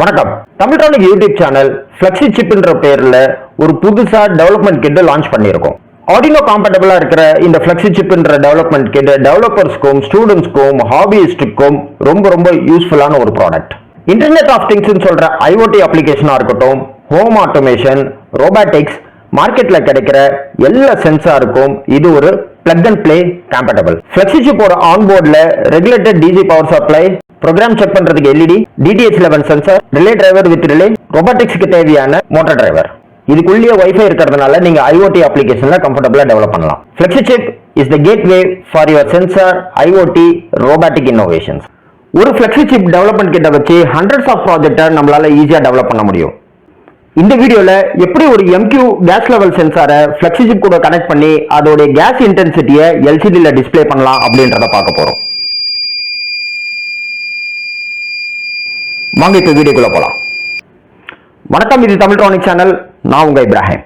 வணக்கம். தமிழ்டானிக் YouTube channel flexi சிப்ன்ற பேர்ல ஒரு புதுசா டெவலப்மெண்ட் கிட் லான்ச் பண்ணியிருக்கோம். ஆர்டினோ காம்பேட்டபிளா இருக்கிற இந்த ஃப்ளெக்ஸி சிப்ன்ற டெவலப்மெண்ட் கிட் டெவலப்பர்ஸ்க்கும் ஸ்டூடெண்ட்ஸ்க்கும் ஹாபியிஸ்டுக்கும் ரொம்ப யூஸ்ஃபுல்லான ஒரு ப்ராடக்ட். இன்டர்நெட் ஆஃப் திங்ஸ் சொல்ற ஐஓடி அப்ளிகேஷனா இருக்கட்டும், ஹோம் ஆட்டோமேஷன், ரோபாட்டிக்ஸ், மார்க்கெட்ல கிடைக்கிற எல்லா சென்சாருக்கும் இது ஒரு plug and play compatible. Flexi சிப்போட ஆன்போர்ட்ல regulated DC power supply, program check பண்றதுக்கு LED, DTH11 sensor, relay driver with relay, ரோபாட்டிக்ஸ்க்கு தேவையான மோட்டார் டிரைவர். இதுக்குள்ளேயே வைஃபை இருக்கிறதுனால நீங்க ஐஓடி அப்ளிகேஷன்ல கம்ஃபர்டபிளா டெவலப் பண்ணலாம். Flexi chip is the gateway for your sensor, IOT, robotic innovations. ஒரு ஃப்ளெக்ஸி சிப் டெவலப்மெண்ட் கிட்ட வச்சு ஹண்ட்ரட்ஸ் ஆஃப் ப்ராஜெக்ட்டை நம்மளால ஈஸியா டெவலப் பண்ண முடியும். இந்த வீடியோல எப்படி ஒரு MQ கேஸ் லெவல் சென்சாரை ஃப்ளெக்ஸி சிப் கூட கனெக்ட் பண்ணி அதோட கேஸ் இன்டென்சிட்டியை LCDல டிஸ்ப்ளே பண்ணலாம் அப்படின்றத பார்க்க போறோம். வாங்க இப்ப வீடியோக்குள்ள போலாம். வணக்கம், இது தமிழ்டானிக் சேனல். நான் உங்க இப்ராஹிம்.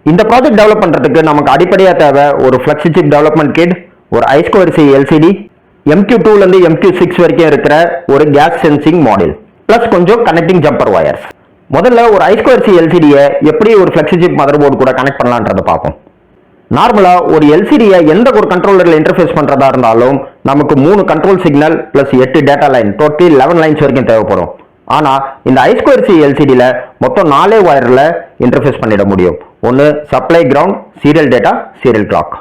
இந்த ப்ராஜெக்ட் டெவலப் பண்றதுக்கு நமக்கு அடிப்படையா தேவை ஒரு ஃப்ளெக்ஸி சிப் டெவலப்மெண்ட் கிட், ஒரு I2C LCD, MQ2 ல இருந்து MQ6 வரைக்கும் இருக்கிற ஒரு கேஸ் சென்சிங் மாடியூல், பிளஸ் கொஞ்சம் கனெக்டிங் ஜம்பர் வயர்ஸ். முதல்ல ஒரு I2C LCD-யை எப்படி ஒரு ஃப்ளெக்ஸி சிப் மதர் போர்டு கூட கனெக்ட் பண்ணலான்றதை பார்ப்போம். நார்மலா ஒரு LCD-யை எந்த ஒரு கண்ட்ரோலர்ல இன்டர்ஃபேஸ் பண்றதா இருந்தாலும் நமக்கு 3 control signal plus 8 data line, total 11 lines வரைக்கும் தேவைப்படும். ஆனா இந்த I2C LCD-ல மொத்தம் 4 வயர்ல இன்டர்ஃபேஸ் பண்ணிட முடியும். ஒன்னு supply, ground, serial data, serial clock.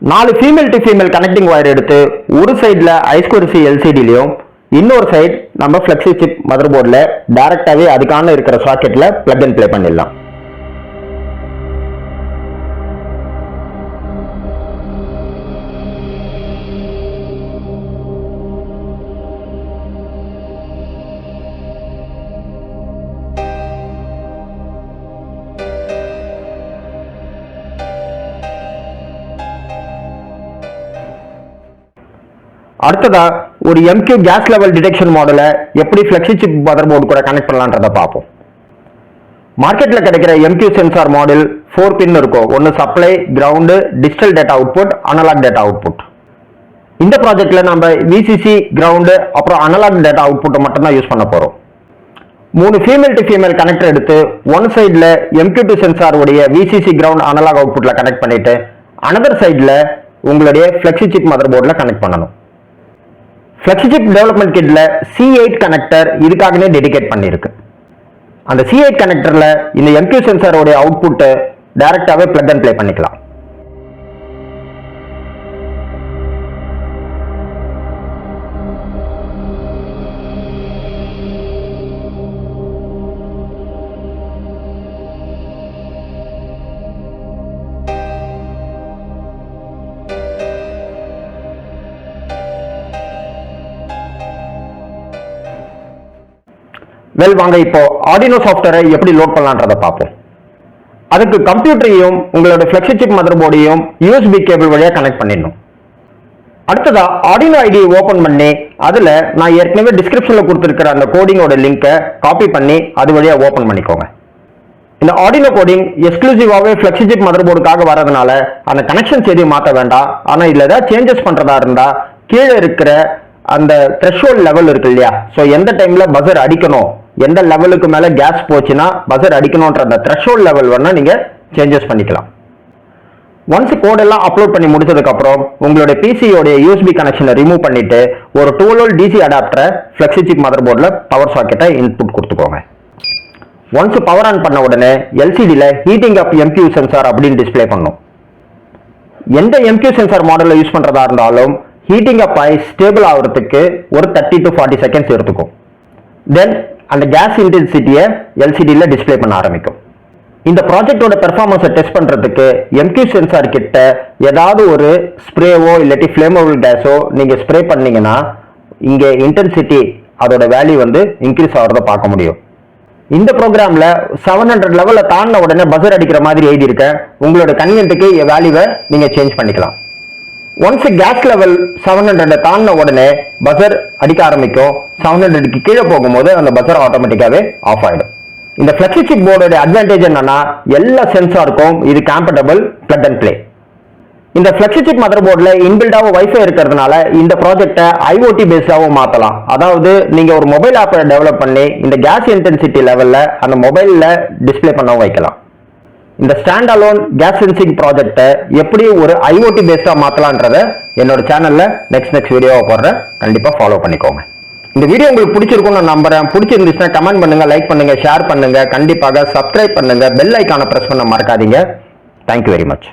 4 female to female connecting wire எடுத்து ஒரு சைட்ல I2C LCD-லயும் இன்னொரு சைடு நம்ம ஃப்ளெக்ஸி சிப் மதர் போர்டுல டைரக்டாவே அதுக்கான இருக்கிற சாக்கெட்ல பிளக் அண்ட் பிளே பண்ணிடலாம். அடுத்ததா ஒரு MQ கேஸ் லெவல் டிடெக்ஷன் மாடலை எப்படி ஃப்ளெக்ஸி சிப் மதர் போர்டு கூட கனெக்ட் பண்ணலான்றதை பார்ப்போம். மார்க்கெட்ல கிடைக்கிற MQ சென்சார் மாடல் 4 பின் இருக்கும். ஒன்னு supply, ground, digital data output, analog data output. இந்த ப்ராஜெக்ட்ல நம்ம VCC, கிரவுண்ட், அப்புறம் அனலாக் டேட்டா அவுட்புட்டை மட்டும் தான் யூஸ் பண்ண போறோம். 3 ஃபீமேல் டு ஃபீமேல் கனெக்டர் எடுத்து ஒன் சைட்ல MQ2 சென்சார் உடைய VCC, கிரவுண்ட், அனலாக் அவுட்புட்ல கனெக்ட் பண்ணிட்டு அனதர் சைட்ல உங்களுடைய ஃப்ளெக்ஸி சிப் மதர் போர்டுல கனெக்ட் பண்ணணும். ஃப்ளெக்ஸி சிப் டெவலப்மெண்ட் கிட்ல C8 கனெக்டர் இதுக்காகவே டெடிகேட் பண்ணிருக்கு. அந்த C8 கனெக்டர்ல இந்த MQ சென்சாரோட அவுட்புட் டைரக்டாவே பிளக் அண்ட் பிளே பண்ணிக்கலாம். வாங்க இப்போ ஆர்டினோ சாஃப்ட்வேரை எப்படி லோட் பண்ணலான்றதை பார்ப்போம். அதுக்கு கம்ப்யூட்டரையும் உங்களோட ஃப்ளெக்ஸி சிப் மதர் போர்டையும் USB கேபிள் வழியா கனெக்ட் பண்ணிடணும். அடுத்ததா ஆர்டினோ ஐடி ஓபன் பண்ணி அதுல நான் ஏற்கனவே டிஸ்கிரிப்ஷன்ல கொடுத்திருக்கிற அந்த கோடிங்கோட லிங்கை காப்பி பண்ணி அது வழியா ஓபன் பண்ணிக்கோங்க. இந்த ஆர்டினோ கோடிங் எக்ஸ்க்ளூசிவாவே ஃப்ளெக்ஸி சிப் மதர் போர்டுக்காக வரதுனால அந்த கனெக்ஷன்ஸ் எதையும் மாற்ற வேண்டாம். ஆனா இதுல ஏதாவது சேஞ்சஸ் பண்றதா இருந்தா கீழே இருக்கிற அந்த த்ரெஷ்ஹோல்ட் லெவல் இருக்கு இல்லையா, ஸோ எந்த டைம்ல பஸர் அடிக்கணும், எந்த லெவலுக்கு மேல கேஸ் போச்சுன்னா பஸர் அடிக்கணும்ன்ற அந்த த்ரெஷ்ஹோல்ட் லெவல் வேணா நீங்க சேஞ்சஸ் பண்ணிக்கலாம். ஒன்ஸ் கோட் எல்லாம் அப்லோட் பண்ணி முடிச்சதுக்கு அப்புறம் உங்களுடைய பிசியோட USB கனெக்ஷனை ரிமூவ் பண்ணிட்டு ஒரு 12 volt DC அடாப்டரை ஃப்ளெக்ஸி சிப் மதர் போர்டில் பவர் சாக்கெட்டை இன்புட் கொடுத்துக்கோங்க. ஒன்ஸ் பவர் ஆன் பண்ண உடனே LCDல ஹீட்டிங் அப் MQ சென்சார் அப்படின்னு டிஸ்பிளே பண்ணும். எந்த MQ சென்சார் மாடலில் யூஸ் பண்றதா இருந்தாலும் ஹீட்டிங் அப் ஆகி ஸ்டேபிள் ஆகிறதுக்கு ஒரு 30 to 40 செகண்ட்ஸ் எடுத்துக்கும். தென் அந்த கேஸ் இன்டென்சிட்டியை LCDல டிஸ்பிளே பண்ண ஆரம்பிக்கும். இந்த ப்ராஜெக்டோட பெர்ஃபார்மன்ஸை டெஸ்ட் பண்றதுக்கு MQ சென்சார் கிட்ட ஏதாவது ஒரு ஸ்ப்ரேவோ இல்லாட்டி ஃபிளேமபிள் கேஸோ நீங்க ஸ்ப்ரே பண்ணீங்கன்னா இங்க இன்டென்சிட்டி அதோட வேல்யூ இன்க்ரீஸ் ஆகிறத பார்க்க முடியும். இந்த ப்ரோக்ராம்ல 700 லெவல்ல தாண்டின உடனே பஸர் அடிக்கிற மாதிரி எழுதி இருக்க. உங்களோட கன்வீனியன்ட்டுக்கு வேல்யூவை நீங்க சேஞ்ச் பண்ணிக்கலாம். ஒன்ஸ் கேஸ் லெவல் 700 தாண்டின உடனே பஸர் அடிக்க ஆரம்பிக்கும். 700க்கு கீழே போகும்போது அந்த பஸர் ஆட்டோமேட்டிக்காவே ஆஃப் ஆயிடும். இந்த ஃப்ளெக்ஸி சிப் போர்டோட அட்வான்டேஜ் என்னன்னா எல்லா சென்சாருக்கும் இது காம்பேட்டபிள் பிளக் அண்ட் பிளே. இந்த ஃப்ளெக்ஸி சிப் மதர் போர்டில் இன்பில்டாக வைஃபை இருக்கிறதுனால இந்த ப்ராஜெக்டை ஐஓடி பேஸ்டாகவும் மாற்றலாம். அதாவது நீங்கள் ஒரு மொபைல் ஆப்பை டெவலப் பண்ணி இந்த கேஸ் இன்டென்சிட்டி லெவலில் அந்த மொபைலில் டிஸ்பிளே பண்ணவும் வைக்கலாம். இந்த ஸ்டாண்ட் அலோன் கேஸ் சென்சிங் ப்ராஜெக்டை எப்படி ஒரு ஐஓடி பேஸ்டாக மாற்றலான்றதை என்னோட சேனலில் நெக்ஸ்ட் வீடியோவை போடுறேன். கண்டிப்பாக ஃபாலோ பண்ணிக்கோங்க. இந்த வீடியோ உங்களுக்கு பிடிச்சிருக்கும்னு நான் நம்புறேன். பிடிச்சிருந்துச்சுன்னா கமெண்ட் பண்ணுங்க, லைக் பண்ணுங்க, ஷேர் பண்ணுங்க, கண்டிப்பாக சப்ஸ்கிரைப் பண்ணுங்க, பெல் ஐக்கானை பிரஸ் பண்ண மறக்காதீங்க. Thank you very much.